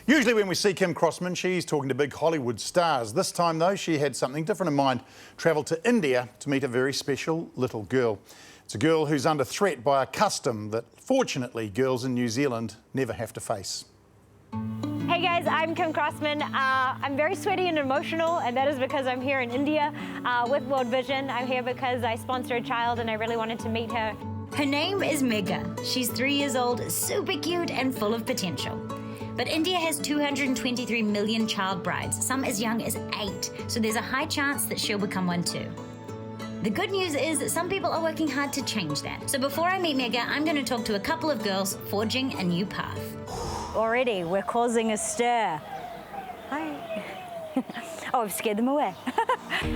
Usually when we see Kim Crossman, she's talking to big Hollywood stars. This time, though, she had something different in mind. Travelled to India to meet a very special little girl. It's a girl who's under threat by a custom that, fortunately, girls in New Zealand never have to face. Hey guys, I'm Kim Crossman. I'm very sweaty and emotional, and that is because I'm here in India with World Vision. I'm here because I sponsor a child and I really wanted to meet her. Her name is Neva. She's 3 years old, super cute and full of potential. But India has 223 million child brides, some as young as 8, so there's a high chance that she'll become one too. The good news is that some people are working hard to change that. So before I meet Neva, I'm going to talk to a couple of girls forging a new path. Already, we're causing a stir. Hi. Oh, I've scared them away.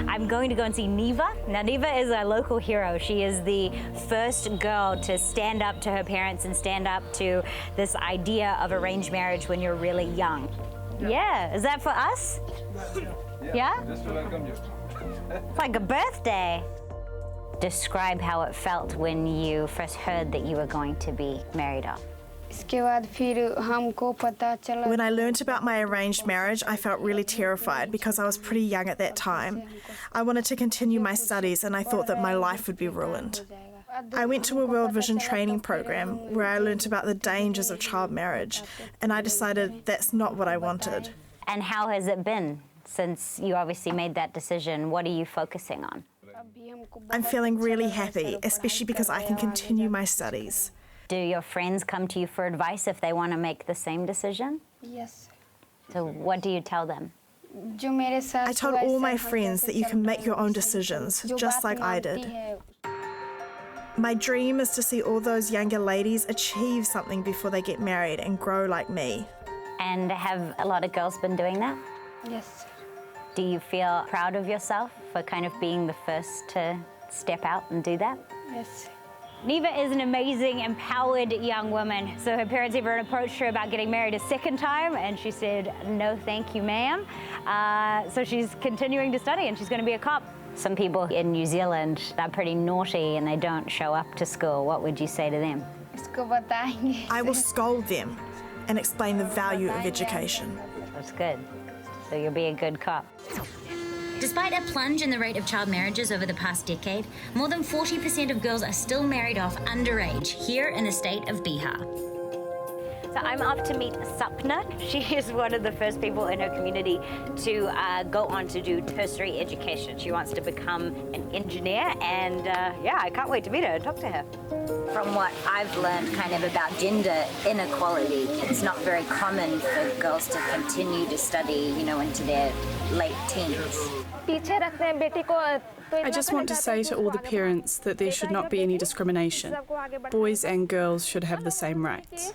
I'm going to go and see Neva. Now, Neva is a local hero. She is the first girl to stand up to her parents and stand up to this idea of arranged marriage when you're really young. Yeah, is that for us? Yeah? Just to welcome you. It's like a birthday. Describe how it felt when you first heard that you were going to be married off. When I learnt about my arranged marriage, I felt really terrified because I was pretty young at that time. I wanted to continue my studies and I thought that my life would be ruined. I went to a World Vision training program where I learnt about the dangers of child marriage, and I decided that's not what I wanted. And how has it been since you obviously made that decision? What are you focusing on? I'm feeling really happy, especially because I can continue my studies. Do your friends come to you for advice if they want to make the same decision? Yes. So what do you tell them? I told all my friends that you can make your own decisions, just like I did. My dream is to see all those younger ladies achieve something before they get married and grow like me. And have a lot of girls been doing that? Yes. Do you feel proud of yourself for kind of being the first to step out and do that? Yes. Neva is an amazing, empowered young woman. So her parents even approached her about getting married a second time, and she said, no, thank you, ma'am. So she's continuing to study, and she's going to be a cop. Some people in New Zealand are pretty naughty, and they don't show up to school. What would you say to them? I will scold them and explain the value of education. That's good. So you'll be a good cop. Despite a plunge in the rate of child marriages over the past decade, more than 40% of girls are still married off underage here in the state of Bihar. So I'm off to meet Sapna. She is one of the first people in her community to go on to do tertiary education. She wants to become an engineer, and yeah, I can't wait to meet her and talk to her. From what I've learned kind of about gender inequality, it's not very common for girls to continue to study, you know, into their late teens. I just want to say to all the parents that there should not be any discrimination. Boys and girls should have the same rights.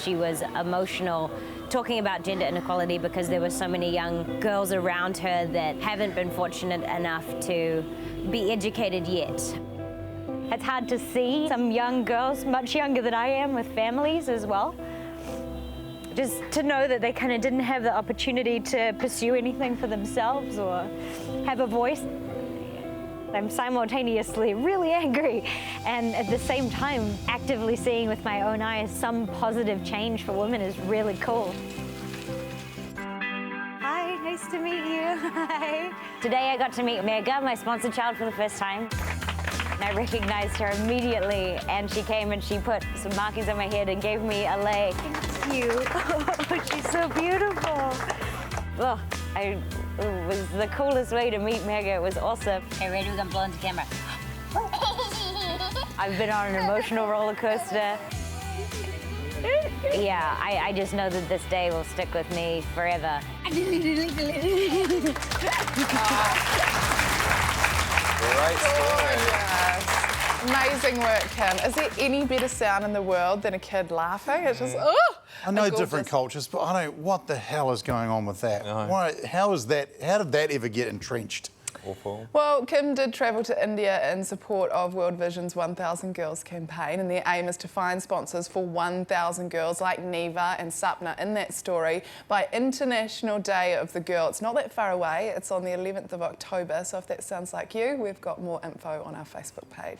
She was emotional talking about gender inequality because there were so many young girls around her that haven't been fortunate enough to be educated yet. It's hard to see some young girls, much younger than I am, with families as well. Just to know that they kind of didn't have the opportunity to pursue anything for themselves or have a voice. I'm simultaneously really angry and at the same time actively seeing with my own eyes some positive change for women is really cool. Hi, nice to meet you. Hi. Today I got to meet Neva, my sponsored child, for the first time. And I recognized her immediately, and she came and she put some markings on my head and gave me a lei. Thank you. Oh, she's so beautiful. Oh, it was the coolest way to meet Neva. It was awesome. Okay, ready? We're gonna blow into camera. I've been on an emotional roller coaster. Yeah, I just know that this day will stick with me forever. Great story. Amazing work, Kim. Is there any better sound in the world than a kid laughing? It's just, oh! I know different cultures, but I don't. What the hell is going on with that? No. Why, how is that? How did that ever get entrenched? Awful. Well, Kim did travel to India in support of World Vision's 1,000 Girls campaign, and their aim is to find sponsors for 1,000 girls like Neva and Sapna in that story by International Day of the Girl. It's not that far away. It's on the 11th of October, so if that sounds like you, we've got more info on our Facebook page.